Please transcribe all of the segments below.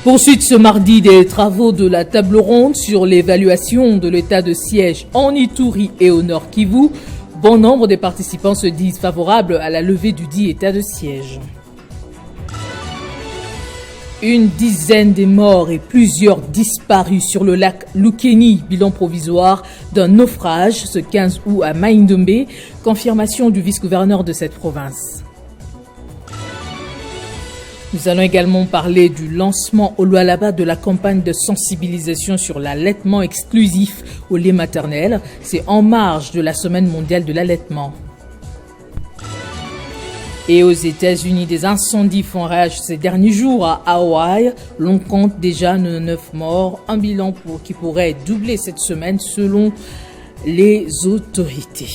Poursuite ce mardi des travaux de la table ronde sur l'évaluation de l'état de siège en Ituri et au Nord Kivu. Bon nombre des participants se disent favorables à la levée du dit état de siège. Une dizaine de morts et plusieurs disparus sur le lac Lukeni, bilan provisoire d'un naufrage ce 15 août à Mai-Ndombe, confirmation du vice-gouverneur de cette province. Nous allons également parler du lancement au Lualaba de la campagne de sensibilisation sur l'allaitement exclusif au lait maternel. C'est en marge de la Semaine mondiale de l'allaitement. Et aux États-Unis, des incendies font rage ces derniers jours à Hawaï. L'on compte déjà 9 morts, un bilan qui pourrait doubler cette semaine selon les autorités.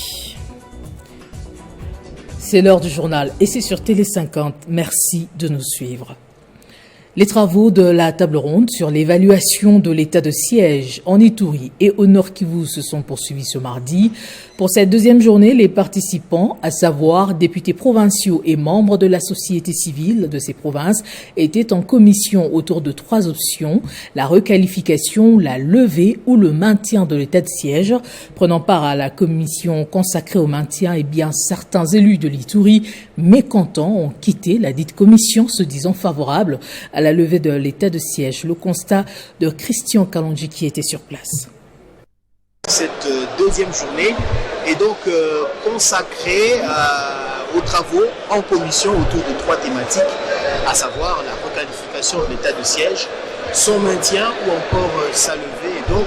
C'est l'heure du journal et c'est sur Télé 50. Merci de nous suivre. Les travaux de la table ronde sur l'évaluation de l'état de siège en Ituri et au Nord Kivu se sont poursuivis ce mardi. Pour cette deuxième journée, les participants, à savoir députés provinciaux et membres de la société civile de ces provinces, étaient en commission autour de 3 options: la requalification, la levée ou le maintien de l'état de siège. Prenant part à la commission consacrée au maintien, certains élus de l'Ituri mécontents ont quitté la dite commission, se disant favorables à la levée de l'état de siège. Le constat de Christian Kalonji qui était sur place. Cette deuxième journée est donc consacrée aux travaux en commission autour de 3 thématiques, à savoir la requalification de l'état de siège, son maintien ou encore sa levée. Et donc,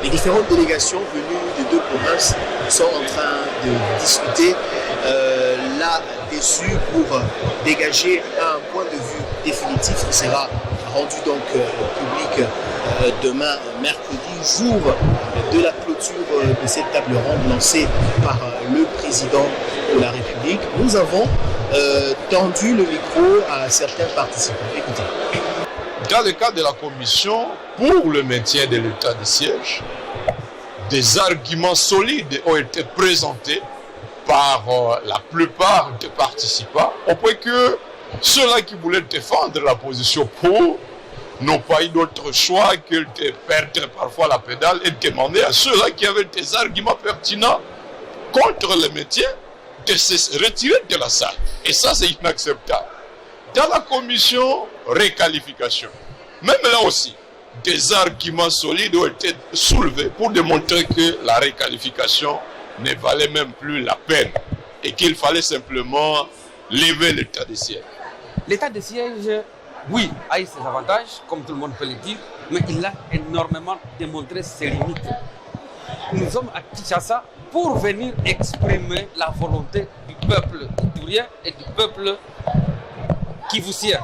les différentes délégations venues des 2 provinces sont en train de discuter là-dessus pour dégager un point de vue définitif qui sera rendu donc public demain mercredi, jour de la clôture de cette table ronde lancée par le président de la République. Nous avons tendu le micro à certains participants. Écoutez. Dans le cadre de la commission pour le maintien de l'état de siège, des arguments solides ont été présentés par la plupart des participants, au point que ceux-là qui voulaient défendre la position pour n'ont pas eu d'autre choix que de perdre parfois la pédale et demander à ceux-là qui avaient des arguments pertinents contre le maintien de se retirer de la salle. Et ça, c'est inacceptable. Dans la commission réqualification, même là aussi, des arguments solides ont été soulevés pour démontrer que la réqualification ne valait même plus la peine et qu'il fallait simplement lever l'état de siège. L'état de siège, oui, a eu ses avantages, comme tout le monde peut le dire, mais il a énormément démontré ses limites. Nous sommes à Kinshasa pour venir exprimer la volonté du peuple iturien et du peuple kivusien.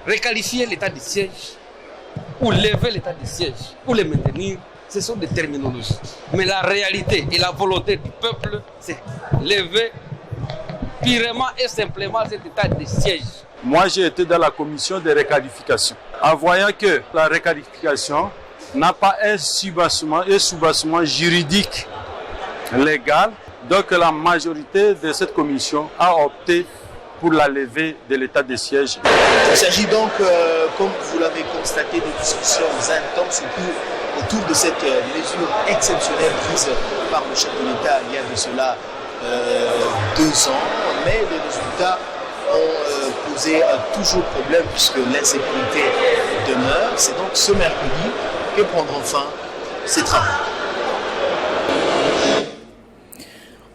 Réqualifier l'état de siège, ou lever l'état de siège, ou le maintenir, ce sont des terminologies. Mais la réalité et la volonté du peuple, c'est lever purement et simplement cet état de siège. Moi, j'ai été dans la commission de réqualification. En voyant que la réqualification n'a pas un soubassement juridique légal, donc la majorité de cette commission a opté pour la levée de l'état de siège. Il s'agit donc, comme vous l'avez constaté, de discussions intenses autour de cette mesure exceptionnelle prise par le chef de l'État il y a de cela 2 ans, mais les résultats ont posé toujours problème puisque l'insécurité demeure. C'est donc ce mercredi que prendront fin ces travaux.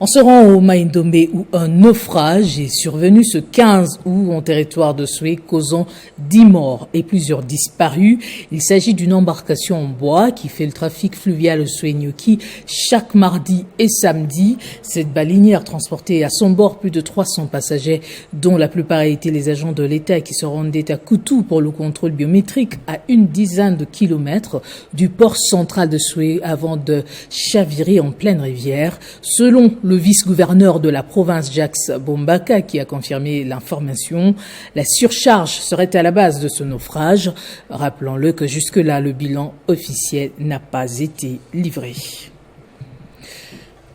On se rend au Mai-Ndombe où un naufrage est survenu ce 15 août en territoire de Soué, causant 10 morts et plusieurs disparus. Il s'agit d'une embarcation en bois qui fait le trafic fluvial Soué-Nyoki chaque mardi et samedi. Cette balinière transportait à son bord plus de 300 passagers, dont la plupart étaient les agents de l'État qui se rendaient à Koutou pour le contrôle biométrique à une dizaine de kilomètres du port central de Soué avant de chavirer en pleine rivière. Selon le vice-gouverneur de la province, Jacques Bombaka, qui a confirmé l'information, la surcharge serait à la base de ce naufrage. Rappelons-le que jusque-là, le bilan officiel n'a pas été livré.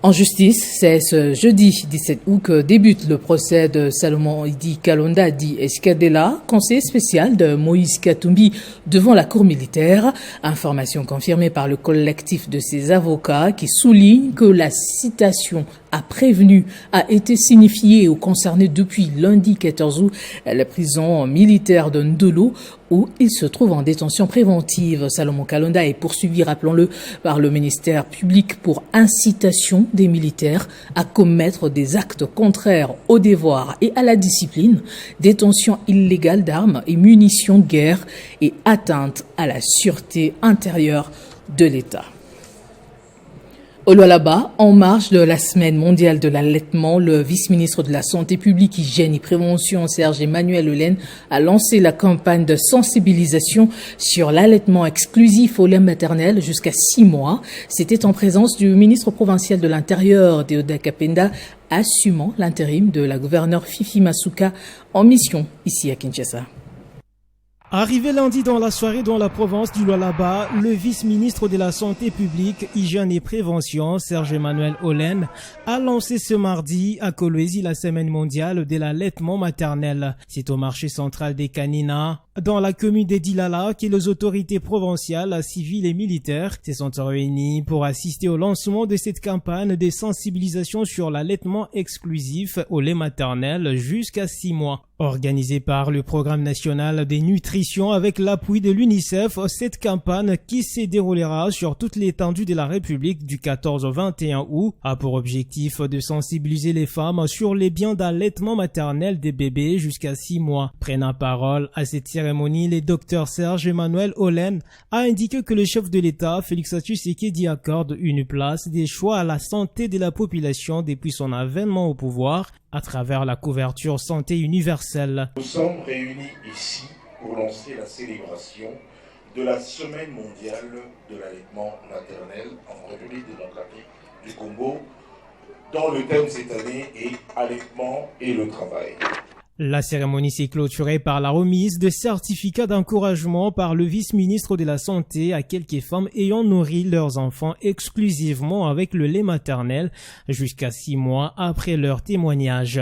En justice, c'est ce jeudi 17 août que débute le procès de Salomon Idi Kalonda dit Escadela, conseiller spécial de Moïse Katumbi devant la cour militaire. Information confirmée par le collectif de ses avocats qui souligne que la citation à prévenu a été signifiée aux concernés depuis lundi 14 août à la prison militaire de Ndolo où il se trouve en détention préventive. Salomon Kalonda est poursuivi, rappelons-le, par le ministère public pour incitation des militaires à commettre des actes contraires au devoir et à la discipline, détention illégale d'armes et munitions de guerre et atteinte à la sûreté intérieure de l'État. Au Lualaba, en marge de la semaine mondiale de l'allaitement, le vice-ministre de la Santé publique, Hygiène et Prévention, Serge Emmanuel Olen, a lancé la campagne de sensibilisation sur l'allaitement exclusif au lait maternel jusqu'à 6 mois. C'était en présence du ministre provincial de l'Intérieur, Deoda Kapenda, assumant l'intérim de la gouverneure Fifi Masuka en mission ici à Kinshasa. Arrivé lundi dans la soirée dans la province du Lualaba, le vice-ministre de la Santé publique, Hygiène et Prévention, Serge Emmanuel Olen, a lancé ce mardi à Kolwezi la semaine mondiale de l'allaitement maternel. C'est au marché central des Kanina, dans la commune d'Edilala, que les autorités provinciales, civiles et militaires se sont réunies pour assister au lancement de cette campagne de sensibilisation sur l'allaitement exclusif au lait maternel jusqu'à 6 mois. Organisée par le Programme national des nutritions avec l'appui de l'UNICEF, cette campagne qui se déroulera sur toute l'étendue de la République du 14 au 21 août a pour objectif de sensibiliser les femmes sur les biens d'allaitement maternel des bébés jusqu'à 6 mois. Prenant parole à cette cérémonie, le docteur Serge Emmanuel Olen a indiqué que le chef de l'État, Félix Tshisekedi, accorde une place des choix à la santé de la population depuis son avènement au pouvoir à travers la couverture santé universelle. Nous sommes réunis ici pour lancer la célébration de la Semaine mondiale de l'allaitement maternel en République démocratique du Congo, dont le thème cette année est allaitement et le travail. La cérémonie s'est clôturée par la remise de certificats d'encouragement par le vice-ministre de la Santé à quelques femmes ayant nourri leurs enfants exclusivement avec le lait maternel jusqu'à 6 mois après leur témoignage.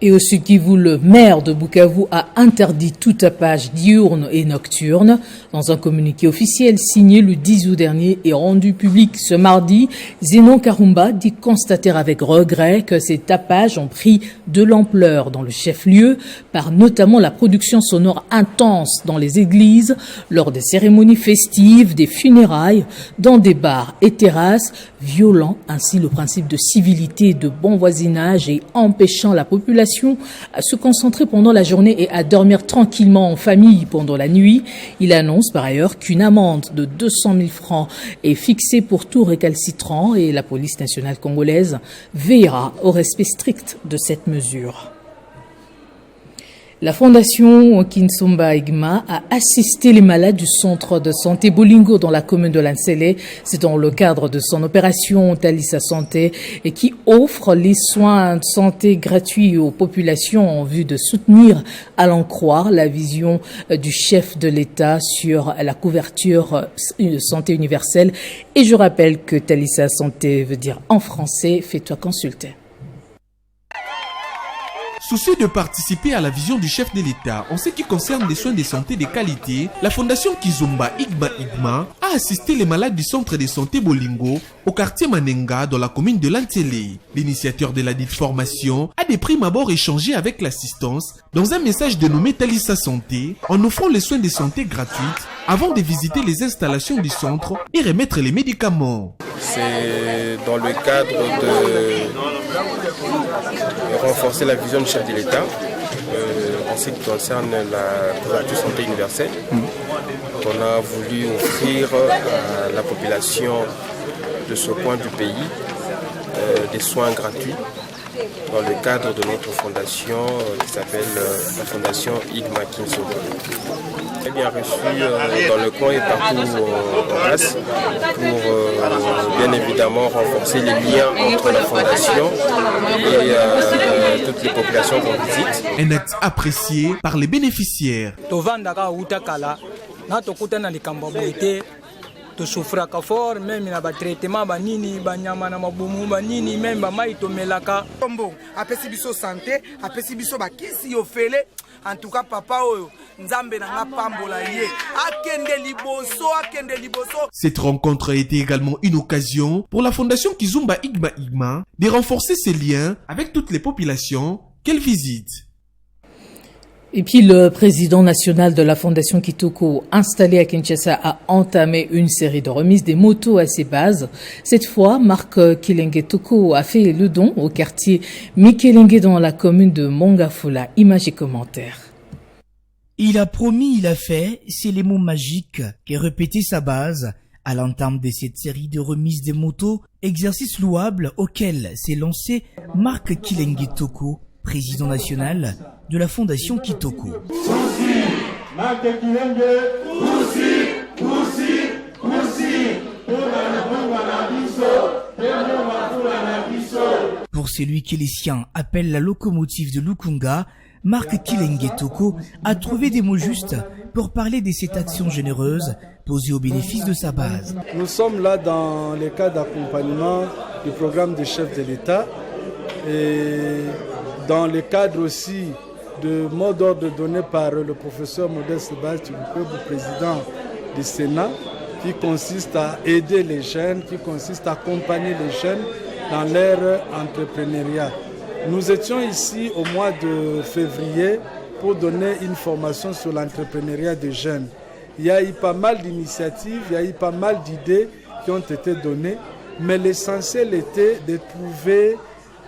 Et au Sud Kivu, le maire de Bukavu a interdit tout tapage diurne et nocturne. Dans un communiqué officiel signé le 10 août dernier et rendu public ce mardi, Zenon Karumba dit constater avec regret que ces tapages ont pris de l'ampleur dans le chef-lieu, par notamment la production sonore intense dans les églises, lors des cérémonies festives, des funérailles, dans des bars et terrasses, violant ainsi le principe de civilité et de bon voisinage et empêchant la population à se concentrer pendant la journée et à dormir tranquillement en famille pendant la nuit. Il annonce par ailleurs qu'une amende de 200 000 francs est fixée pour tout récalcitrant et la police nationale congolaise veillera au respect strict de cette mesure. La fondation Kinsomba Igma a assisté les malades du centre de santé Bolingo dans la commune de Lansele. C'est dans le cadre de son opération Talissa Santé et qui offre les soins de santé gratuits aux populations en vue de soutenir, à l'en croire, la vision du chef de l'État sur la couverture de santé universelle. Et je rappelle que Talissa Santé veut dire en français, fais-toi consulter. Soucieux de participer à la vision du chef de l'État en ce qui concerne les soins de santé de qualité, la fondation Kizomba Igma a assisté les malades du centre de santé Bolingo au quartier Manenga dans la commune de Lansele. L'initiateur de la dite formation a de prime abord échangé avec l'assistance dans un message dénommé Talissa Santé en offrant les soins de santé gratuits avant de visiter les installations du centre et remettre les médicaments. C'est dans le cadre de renforcer la vision du chef de l'État en ce qui concerne la couverture santé universelle qu'on a voulu offrir à la population de ce coin du pays des soins gratuits dans le cadre de notre fondation qui s'appelle la fondation Igma Kinsomba. Très bien reçu dans le coin et partout en place pour bien évidemment renforcer les liens entre la fondation et toutes les populations qu'on visite. Un acte apprécié par les bénéficiaires. tosouffraka fort même na batraitement banini banyama na mabumu banini même bamai tomelaka kombo apesi biso santé apesi biso bakisi ofele. En tout cas, papa, nzambe na pambola ye. Akende liboso. Cette rencontre a été également une occasion pour la fondation Kizumba Igma de renforcer ses liens avec toutes les populations qu'elle visite. Et puis le président national de la fondation Kitoko, installé à Kinshasa, a entamé une série de remises des motos à ses bases. Cette fois, Marc Kilenge Toko a fait le don au quartier Mikelenge dans la commune de Mongafula. Images et commentaires. Il a promis, il a fait, c'est les mots magiques qui répétait sa base à l'entame de cette série de remises des motos, exercice louable auquel s'est lancé Marc Kilenge Toko, président national de la fondation Kitoko. Pour celui qui les siens appelle la locomotive de Lukunga, Marc Kilenge Toko a trouvé des mots justes pour parler de cette action généreuse posée au bénéfice de sa base. Nous sommes là dans le cadre d'accompagnement du programme de chef de l'État et dans le cadre aussi de mot d'ordre donné par le professeur Modeste Bachilukwebo, président du Sénat, qui consiste à aider les jeunes, qui consiste à accompagner les jeunes dans leur entrepreneuriat. Nous étions ici au mois de février pour donner une formation sur l'entrepreneuriat des jeunes. Il y a eu pas mal d'initiatives, il y a eu pas mal d'idées qui ont été données, mais l'essentiel était de trouver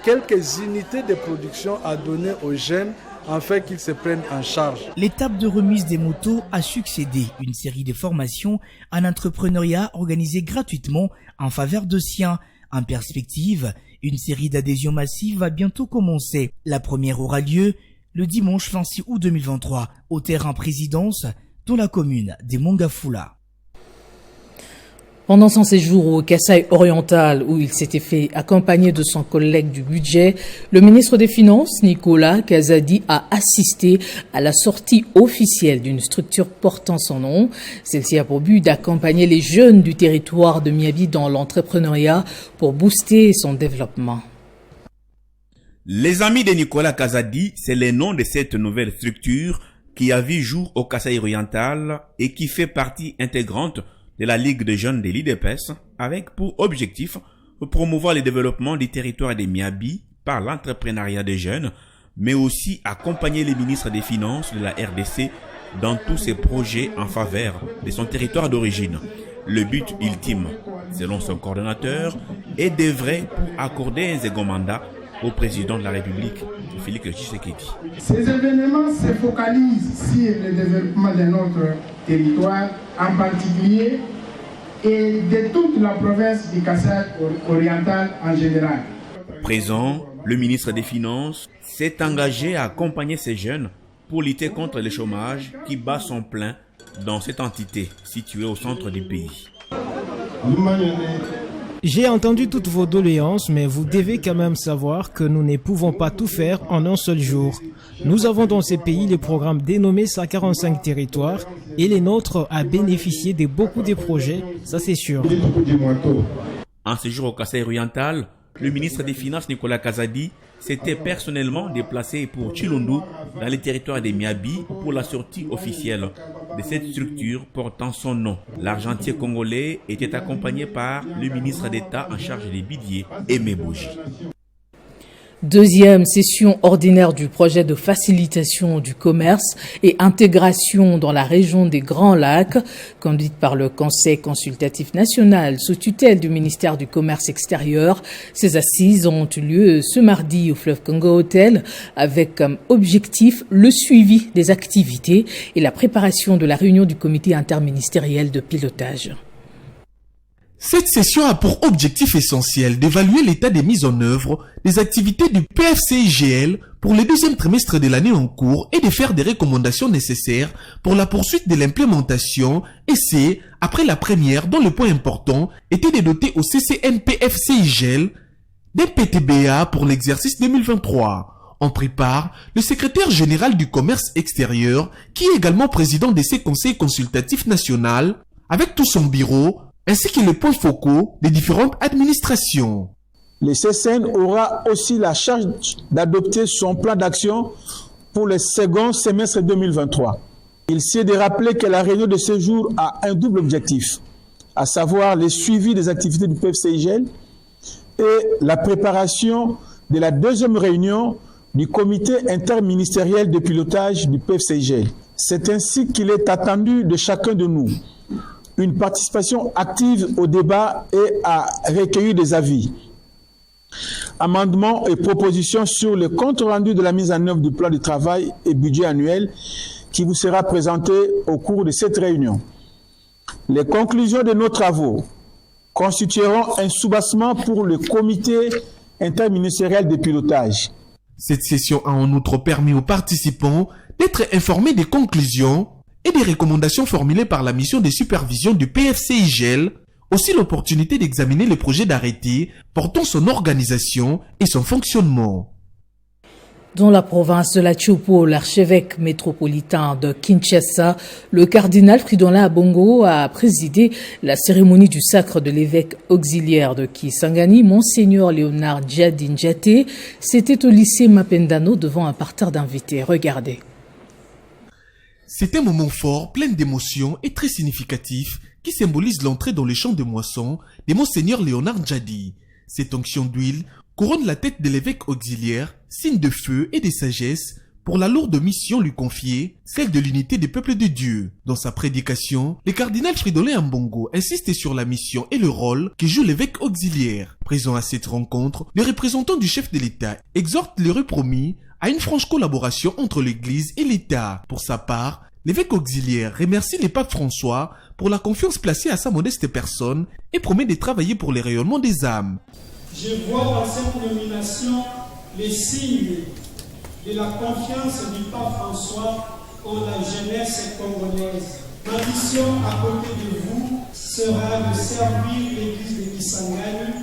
quelques unités de production à donner aux jeunes afin qu'ils se prennent en charge. L'étape de remise des motos a succédé une série de formations en entrepreneuriat organisées gratuitement en faveur de siens. En perspective, une série d'adhésions massives va bientôt commencer. La première aura lieu le dimanche 26 août 2023 au terrain Présidence dans la commune des Mongafula. Pendant son séjour au Kasaï oriental, où il s'était fait accompagner de son collègue du budget, le ministre des Finances, Nicolas Kazadi, a assisté à la sortie officielle d'une structure portant son nom. Celle-ci a pour but d'accompagner les jeunes du territoire de Miabi dans l'entrepreneuriat pour booster son développement. Les amis de Nicolas Kazadi, c'est le nom de cette nouvelle structure qui a vu jour au Kasaï oriental et qui fait partie intégrante de la Ligue des jeunes de l'IDPS, avec pour objectif de promouvoir le développement du territoire des Miabi par l'entrepreneuriat des jeunes, mais aussi accompagner les ministres des Finances de la RDC dans tous ses projets en faveur de son territoire d'origine. Le but ultime, selon son coordonnateur, est d'œuvrer pour accorder un second mandat au président de la République, Félix Tshisekedi. Ces événements se focalisent sur le développement de notre territoire, en particulier, et de toute la province du Kasaï oriental en général. Présent, le ministre des Finances s'est engagé à accompagner ces jeunes pour lutter contre le chômage qui bat son plein dans cette entité située au centre du pays. J'ai entendu toutes vos doléances, mais vous devez quand même savoir que nous ne pouvons pas tout faire en un seul jour. Nous avons dans ces pays les programmes dénommés 145 territoires et les nôtres à bénéficier de beaucoup de projets, ça c'est sûr. En séjour au Kasaï oriental, le ministre des Finances Nicolas Kazadi s'était personnellement déplacé pour Chilundu dans les territoires des Miabi pour la sortie officielle de cette structure portant son nom. L'argentier congolais était accompagné par le ministre d'État en charge des billets, Aimé Bougie. Deuxième session ordinaire du projet de facilitation du commerce et intégration dans la région des Grands Lacs, conduite par le Conseil consultatif national sous tutelle du ministère du Commerce extérieur. Ces assises ont eu lieu ce mardi au Fleuve Congo Hotel avec comme objectif le suivi des activités et la préparation de la réunion du comité interministériel de pilotage. Cette session a pour objectif essentiel d'évaluer l'état des mises en œuvre des activités du PFCIGL pour le deuxième trimestre de l'année en cours et de faire des recommandations nécessaires pour la poursuite de l'implémentation, et c'est, après la première dont le point important était de doter au CCNPFCIGL d'un PTBA pour l'exercice 2023. En prépare le secrétaire général du commerce extérieur, qui est également président de ces conseils consultatifs national, avec tout son bureau, ainsi que les points focaux des différentes administrations. Le CCN aura aussi la charge d'adopter son plan d'action pour le second semestre 2023. Il s'est de rappeler que la réunion de ce jour a un double objectif, à savoir le suivi des activités du PFCIGL et la préparation de la deuxième réunion du comité interministériel de pilotage du PFCIGL. C'est ainsi qu'il est attendu de chacun de nous une participation active au débat et à recueillir des avis, amendements et propositions sur le compte rendu de la mise en œuvre du plan de travail et budget annuel qui vous sera présenté au cours de cette réunion. Les conclusions de nos travaux constitueront un soubassement pour le comité interministériel de pilotage. Cette session a en outre permis aux participants d'être informés des conclusions et des recommandations formulées par la mission de supervision du PFCIGL, aussi l'opportunité d'examiner les projets d'arrêté portant son organisation et son fonctionnement. Dans la province de la Tchopo, l'archevêque métropolitain de Kinshasa, le cardinal Fridolin Ambongo a présidé la cérémonie du sacre de l'évêque auxiliaire de Kisangani, Monseigneur Léonard Djadin Djaté. C'était au lycée Mapendano devant un parterre d'invités. Regardez. C'est un moment fort, plein d'émotions et très significatif qui symbolise l'entrée dans le champ de moisson de Monseigneur Léonard Djadi. Cette onction d'huile couronne la tête de l'évêque auxiliaire, signe de feu et de sagesse pour la lourde mission lui confiée, celle de l'unité des peuples de Dieu. Dans sa prédication, le cardinal Fridolin Ambongo insiste sur la mission et le rôle que joue l'évêque auxiliaire. Présent à cette rencontre, le représentant du chef de l'État exhorte l'heureux promis à une franche collaboration entre l'Église et l'État. Pour sa part, l'évêque auxiliaire remercie le pape François pour la confiance placée à sa modeste personne et promet de travailler pour le rayonnement des âmes. Je vois dans cette nomination les signes de la confiance du pape François en la jeunesse congolaise. Ma mission à côté de vous sera de servir l'église de Kisangani,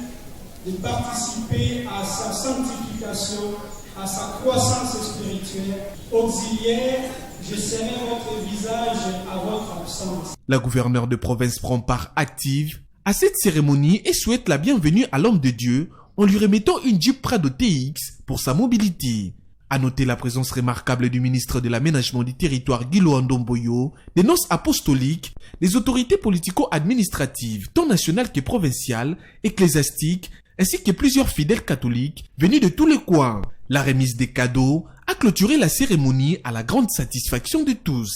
de participer à sa sanctification, à sa croissance spirituelle. Auxiliaire, je serai votre visage à votre absence. La gouverneure de province prend part active à cette cérémonie et souhaite la bienvenue à l'homme de Dieu en lui remettant une Jeep Prado TX pour sa mobilité. À noter la présence remarquable du ministre de l'aménagement du territoire Guilo Ndomboyo, des nonces apostoliques, des autorités politico-administratives, tant nationales que provinciales, ecclésiastiques, ainsi que plusieurs fidèles catholiques venus de tous les coins. La remise des cadeaux a clôturé la cérémonie à la grande satisfaction de tous.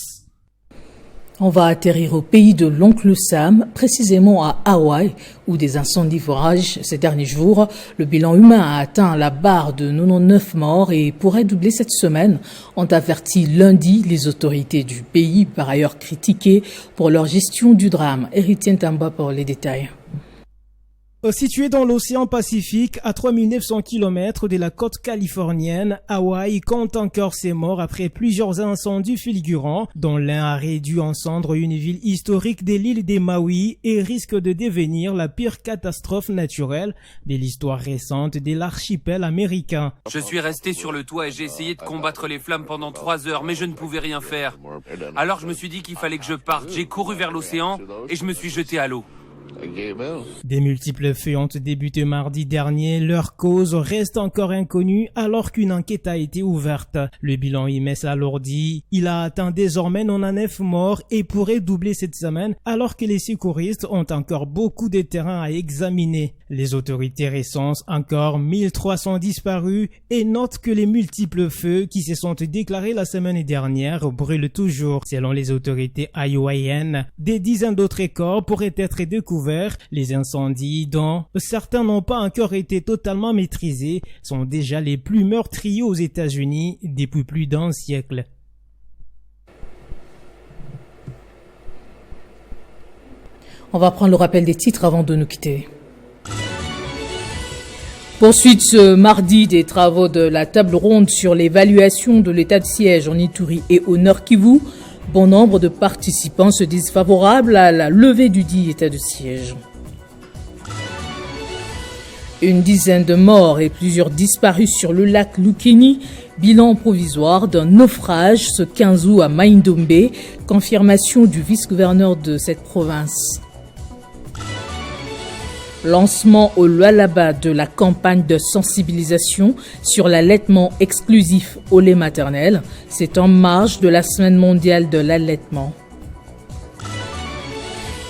On va atterrir au pays de l'oncle Sam, précisément à Hawaï, où des incendies foragent ces derniers jours. Le bilan humain a atteint la barre de 99 morts et pourrait doubler cette semaine, ont averti lundi les autorités du pays, par ailleurs critiquées pour leur gestion du drame. Héritier Tamba pour les détails. Situé dans l'océan Pacifique, à 3900 km de la côte californienne, Hawaï compte encore ses morts après plusieurs incendies fulgurants, dont l'un a réduit en cendres une ville historique de l'île des Maui et risque de devenir la pire catastrophe naturelle de l'histoire récente de l'archipel américain. Je suis resté sur le toit et j'ai essayé de combattre les flammes pendant 3 heures, mais je ne pouvais rien faire. Alors je me suis dit qu'il fallait que je parte. J'ai couru vers l'océan et je me suis jeté à l'eau. Des multiples feux ont débuté mardi dernier. Leur cause reste encore inconnue alors qu'une enquête a été ouverte. Le bilan IMS alourdi. Il a atteint désormais 99 morts et pourrait doubler cette semaine alors que les secouristes ont encore beaucoup de terrain à examiner. Les autorités recensent encore 1300 disparus et notent que les multiples feux qui se sont déclarés la semaine dernière brûlent toujours. Selon les autorités hawaïennes, des dizaines d'autres corps pourraient être découverts. Les incendies, dont certains n'ont pas encore été totalement maîtrisés, sont déjà les plus meurtriers aux États-Unis depuis plus d'un siècle. On va prendre le rappel des titres avant de nous quitter. Poursuite ce mardi des travaux de la table ronde sur l'évaluation de l'état de siège en Ituri et au Nord Kivu. Bon nombre de participants se disent favorables à la levée du dit état de siège. Une dizaine de morts et plusieurs disparus sur le lac Lukeni. Bilan provisoire d'un naufrage ce 15 août à Mai Ndombe. Confirmation du vice-gouverneur de cette province. Lancement au Lualaba de la campagne de sensibilisation sur l'allaitement exclusif au lait maternel. C'est en marge de la Semaine mondiale de l'allaitement.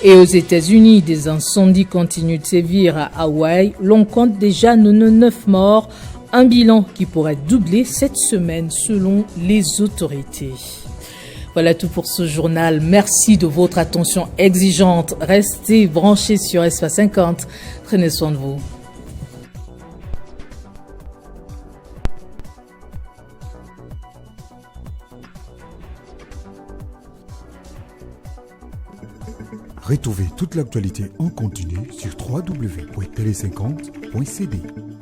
Et aux États-Unis, des incendies continuent de sévir à Hawaï. L'on compte déjà 99 morts, un bilan qui pourrait doubler cette semaine selon les autorités. Voilà tout pour ce journal. Merci de votre attention exigeante. Restez branchés sur Espace 50. Prenez soin de vous. Retrouvez toute l'actualité en continu sur www.tele50.cd.